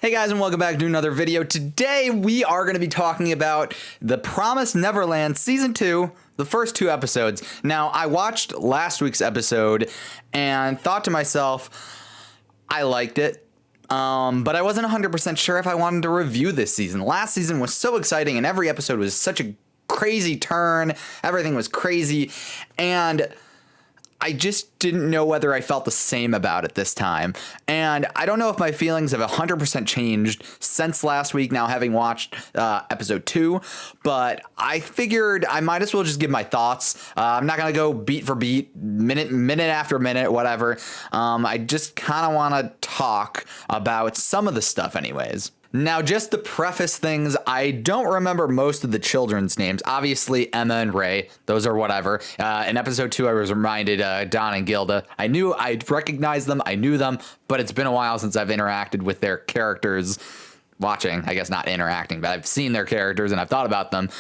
Hey guys, and welcome back to another video. Today we are going to be talking about the Promised Neverland Season 2, the first 2 episodes. Now, I watched last week's episode and thought to myself, I liked it, but I wasn't 100% sure if I wanted to review this season. Last season was so exciting and every episode was such a crazy turn. Everything was crazy, and I just didn't know whether I felt the same about it this time. And I don't know if my feelings have 100% changed since last week, now having watched episode 2, but I figured I might as well just give my thoughts. I'm not going to go beat for beat, minute after minute, whatever. I just kind of want to talk about some of the stuff anyways. Now, just to preface things, I don't remember most of the children's names. Obviously, Emma and Ray, those are whatever. In episode 2, I was reminded Don and Gilda. I recognized them, I knew them, but it's been a while since I've interacted with their characters. Watching, I guess not interacting, but I've seen their characters and I've thought about them.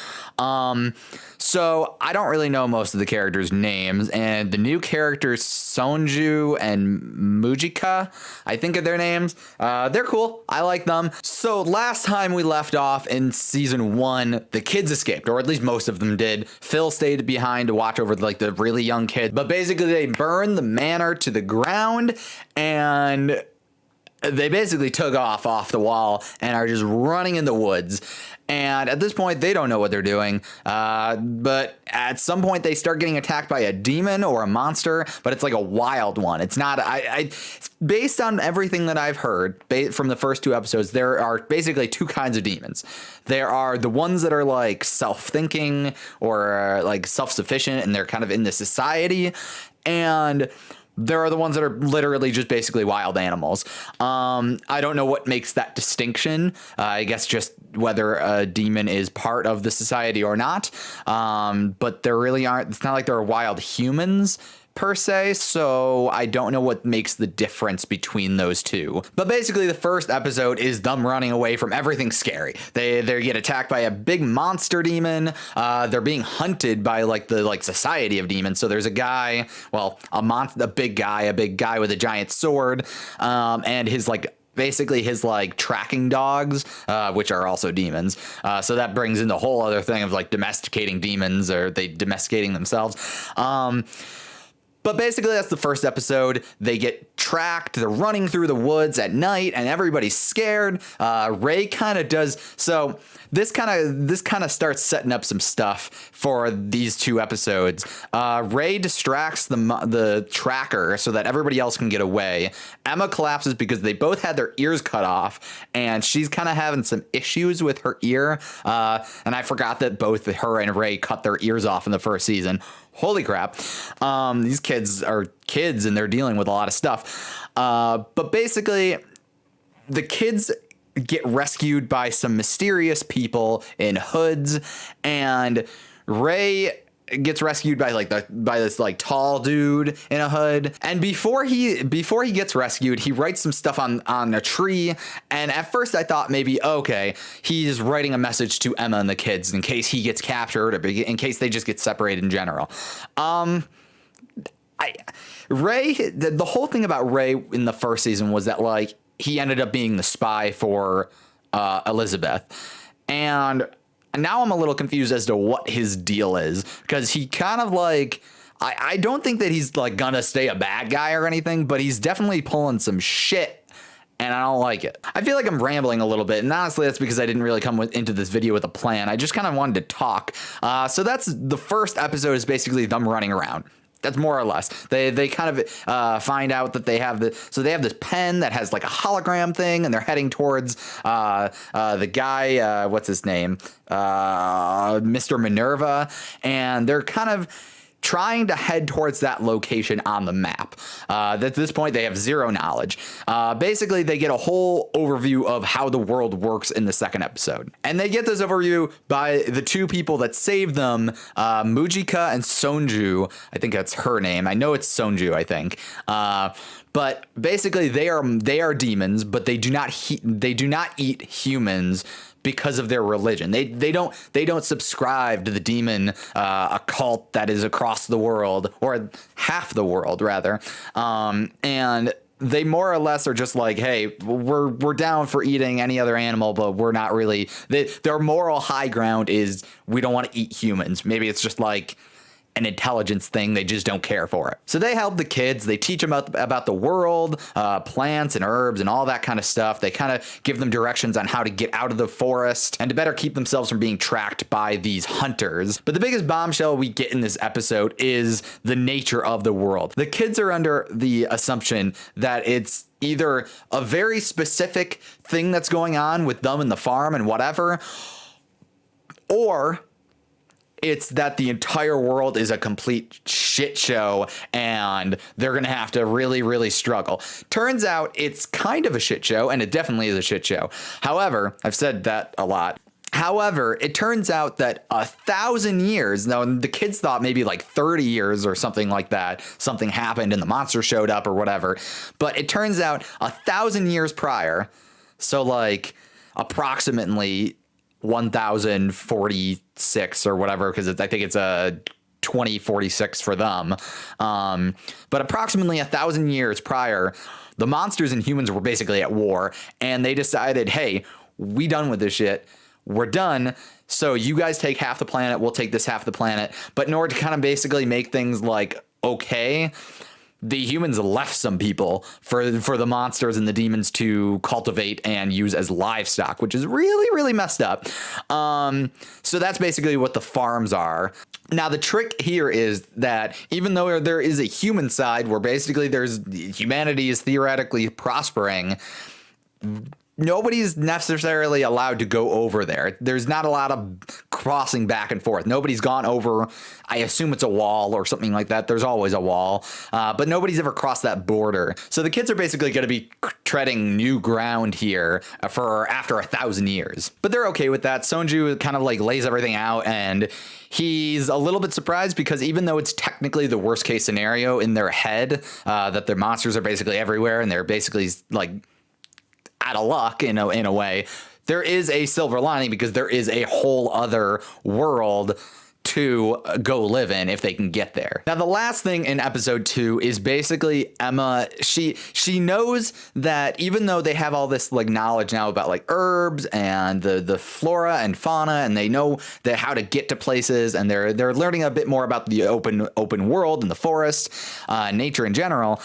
So I don't really know most of the characters' names, and the new characters Sonju and Mujika, I think are their names. They're cool. I like them. So last time we left off in season 1, the kids escaped, or at least most of them did. Phil stayed behind to watch over like the really young kids, but basically they burned the manor to the ground and they basically took off the wall and are just running in the woods. And at this point, they don't know what they're doing. But at some point, they start getting attacked by a demon or a monster, but it's like a wild one. It's not, based on everything that I've heard from the first 2 episodes, there are basically 2 kinds of demons. There are the ones that are like self-thinking or like self-sufficient, and they're kind of in the society. And there are the ones that are literally just basically wild animals. I don't know what makes that distinction. I guess just whether a demon is part of the society or not. But there really aren't. It's not like there are wild humans per se, so I don't know what makes the difference between those 2. But basically, the first episode is them running away from everything scary. They get attacked by a big monster demon. They're being hunted by the society of demons. So there's a guy, well, a big guy with a giant sword, and his basically his tracking dogs, which are also demons. So that brings in the whole other thing of domesticating demons, or they domesticating themselves. But basically, that's the first episode. They get tracked. They're running through the woods at night, and everybody's scared. Ray kind of does. So this kind of starts setting up some stuff for these 2 episodes. Ray distracts the tracker so that everybody else can get away. Emma collapses because they both had their ears cut off, and she's kind of having some issues with her ear. And I forgot that both her and Ray cut their ears off in the first season. Holy crap. These kids are kids and they're dealing with a lot of stuff. But basically, the kids get rescued by some mysterious people in hoods, and Ray gets rescued by this tall dude in a hood. And before he gets rescued, he writes some stuff on a tree. And at first I thought maybe, okay, he's writing a message to Emma and the kids in case he gets captured, or in case they just get separated in general. Ray, the whole thing about Ray in the first season was that he ended up being the spy for Elizabeth. And now I'm a little confused as to what his deal is, because he kind of I don't think that he's gonna stay a bad guy or anything, but he's definitely pulling some shit, and I don't like it. I feel like I'm rambling a little bit, and honestly, that's because I didn't really come into this video with a plan. I just kind of wanted to talk. So that's the first episode, is basically them running around. That's more or less. They kind of find out that they have this pen that has a hologram thing, and they're heading towards the guy, what's his name? Mr. Minerva, and they're kind of trying to head towards that location on the map. At this point, they have zero knowledge. Basically, they get a whole overview of how the world works in the second episode. And they get this overview by the 2 people that saved them, Mujika and Sonju. I think that's her name. I know it's Sonju, I think. But basically, they are demons, but they do not eat humans because of their religion. They don't subscribe to the demon cult that is across the world, or half the world rather. And they more or less are just like, hey, we're down for eating any other animal, but we're not really. Their moral high ground is we don't want to eat humans. Maybe it's just like an intelligence thing. They just don't care for it. So they help the kids. They teach them about the world, plants and herbs and all that kind of stuff. They kind of give them directions on how to get out of the forest and to better keep themselves from being tracked by these hunters. But the biggest bombshell we get in this episode is the nature of the world. The kids are under the assumption that it's either a very specific thing that's going on with them and the farm and whatever, or it's that the entire world is a complete shit show and they're going to have to really, really struggle. Turns out it's kind of a shit show, and it definitely is a shit show. However, I've said that a lot. However, it turns out that 1,000 years, now the kids thought maybe like 30 years or something like that, something happened and the monster showed up or whatever. But it turns out 1,000 years prior, so like approximately 1046 or whatever, because I think it's a 2046 for them. But approximately 1,000 years prior, the monsters and humans were basically at war, and they decided, hey, we done with this shit. We're done. So you guys take half the planet. We'll take this half the planet. But in order to kind of basically make things like okay, the humans left some people for the monsters and the demons to cultivate and use as livestock, which is really, really messed up. So that's basically what the farms are. Now, the trick here is that even though there is a human side where basically humanity is theoretically prospering, nobody's necessarily allowed to go over there. There's not a lot of crossing back and forth. Nobody's gone over, I assume it's a wall or something like that. There's always a wall, but nobody's ever crossed that border. So the kids are basically going to be treading new ground here for after 1,000 years. But they're okay with that. Sonju kind of like lays everything out, and he's a little bit surprised because even though it's technically the worst case scenario in their head, that their monsters are basically everywhere and they're basically like out of luck in a way, there is a silver lining because there is a whole other world to go live in if they can get there. Now, the last thing in episode 2 is basically Emma. She knows that even though they have all this like knowledge now about like herbs and the flora and fauna, and they know that how to get to places, and they're learning a bit more about the open world and the forest, nature in general.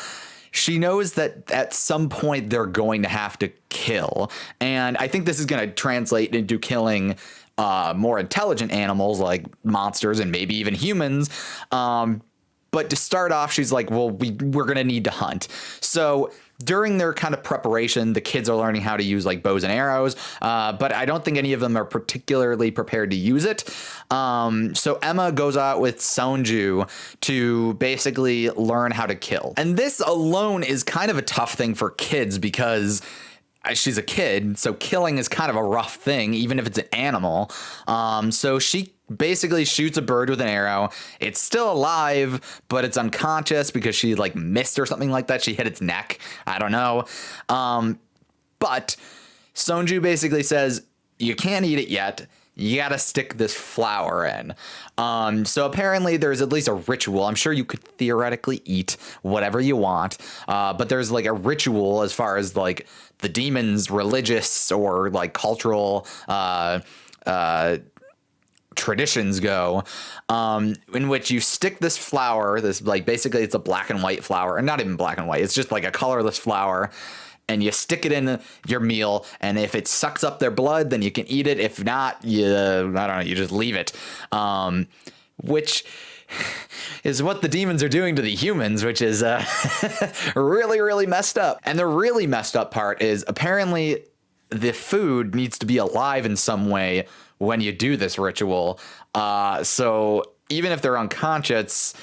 She knows that at some point they're going to have to kill. And I think this is going to translate into killing more intelligent animals like monsters and maybe even humans. But to start off, she's like, well, we're going to need to hunt. So during their kind of preparation, the kids are learning how to use like bows and arrows, but I don't think any of them are particularly prepared to use it. So Emma goes out with Sonju to basically learn how to kill. And this alone is kind of a tough thing for kids because she's a kid, so killing is kind of a rough thing, even if it's an animal. So she basically shoots a bird with an arrow. It's still alive, but it's unconscious because she like missed or something like that. She hit its neck. I don't know. But Sonju basically says, you can't eat it yet. You got to stick this flower in. So apparently there's at least a ritual. I'm sure you could theoretically eat whatever you want. But there's like a ritual as far as like the demon's religious or like cultural traditions go, in which you stick this flower, this like basically it's a black and white flower, and not even black and white. It's just like a colorless flower. And you stick it in your meal, and if it sucks up their blood, then you can eat it. If not, you just leave it. Which is what the demons are doing to the humans, which is really, really messed up. And the really messed up part is apparently the food needs to be alive in some way when you do this ritual. So even if they're unconscious,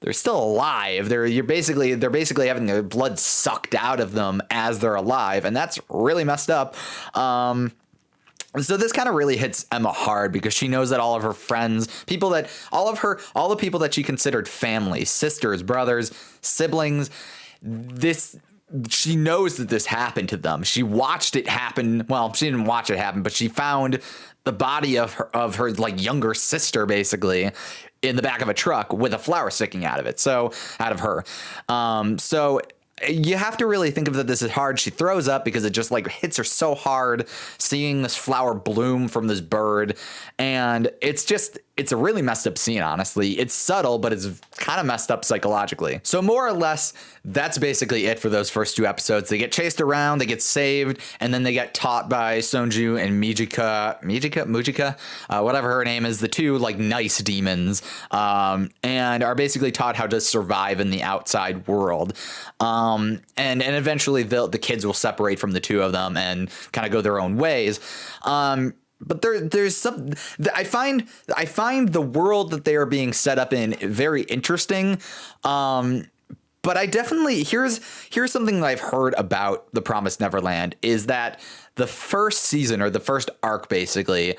they're still alive. They're basically having their blood sucked out of them as they're alive, and that's really messed up. So this kind of really hits Emma hard because she knows that all of her friends, all the people that she considered family, sisters, brothers, siblings, she knows that this happened to them. She watched it happen. Well, she didn't watch it happen, but she found the body of her like younger sister basically in the back of a truck with a flower sticking out of it. So out of her. So you have to really think of that this is hard. She throws up because it just like hits her so hard seeing this flower bloom from this bird. And it's a really messed up scene, honestly. It's subtle, but it's kind of messed up psychologically. So more or less, that's basically it for those first 2 episodes. They get chased around, they get saved, and then they get taught by Sonju and Mujika, whatever her name is, the 2 like nice demons, and are basically taught how to survive in the outside world. And eventually the kids will separate from the 2 of them and kind of go their own ways. But there's some, I find the world that they are being set up in very interesting. But I definitely, here's something that I've heard about The Promised Neverland is that the first season, or the first arc basically,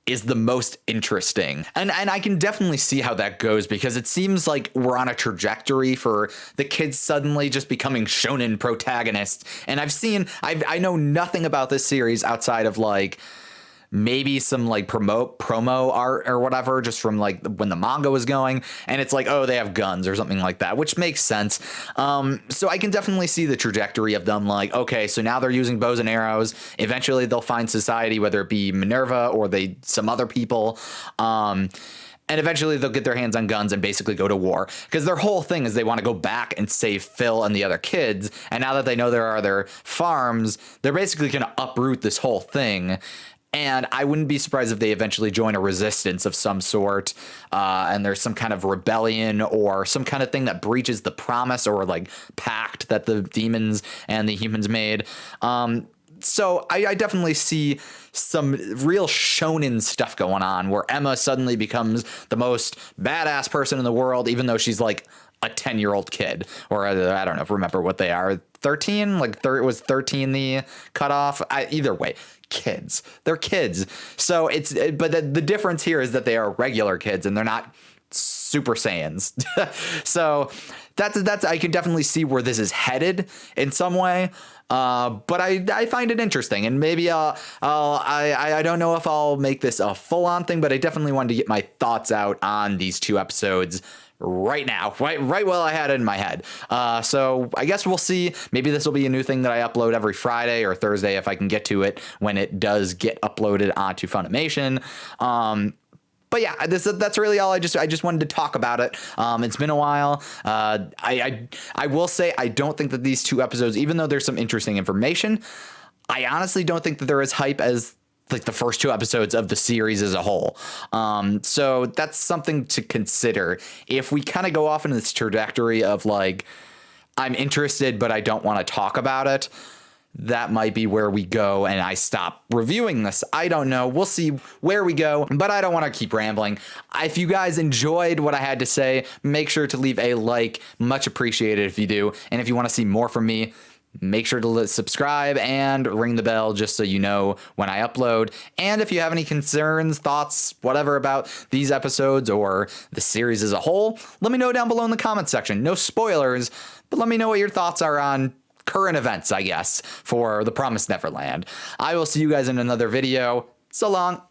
is the most interesting. And I can definitely see how that goes, because it seems like we're on a trajectory for the kids suddenly just becoming shonen protagonists. And I know nothing about this series outside of like maybe some like promo art or whatever, just from like when the manga was going, and it's like, oh, they have guns or something like that, which makes sense. So I can definitely see the trajectory of them, like, okay, so now they're using bows and arrows. Eventually they'll find society, whether it be Minerva or some other people. And eventually they'll get their hands on guns and basically go to war, because their whole thing is they want to go back and save Phil and the other kids. And now that they know there are other farms, they're basically going to uproot this whole thing. And I wouldn't be surprised if they eventually join a resistance of some sort, and there's some kind of rebellion or some kind of thing that breaches the promise or like pact that the demons and the humans made. So I definitely see some real shonen stuff going on, where Emma suddenly becomes the most badass person in the world, even though she's like a 10-year-old kid, or I don't know, remember what they are, 13? Like was 13 the cutoff? Either way, kids. They're kids. So but the difference here is that they are regular kids and they're not Super Saiyans. So that's I can definitely see where this is headed in some way. But I find it interesting, and maybe I don't know if I'll make this a full-on thing, but I definitely wanted to get my thoughts out on these 2 episodes right now, right while I had it in my head. So I guess we'll see. Maybe this will be a new thing that I upload every Friday or Thursday if I can get to it when it does get uploaded onto Funimation. But yeah, that's really all. I just wanted to talk about it. It's been a while. I will say I don't think that these 2 episodes, even though there's some interesting information, I honestly don't think that they're as hype as like the first 2 episodes of the series as a whole. So that's something to consider. If we kind of go off in this trajectory of like, I'm interested, but I don't want to talk about it, that might be where we go and I stop reviewing this. I don't know. We'll see where we go, but I don't want to keep rambling. If you guys enjoyed what I had to say, make sure to leave a like. Much appreciated if you do. And if you want to see more from me, make sure to subscribe and ring the bell just so you know when I upload. And if you have any concerns, thoughts, whatever about these episodes or the series as a whole, let me know down below in the comments section. No spoilers, but let me know what your thoughts are on current events, I guess, for The Promised Neverland. I will see you guys in another video. So long.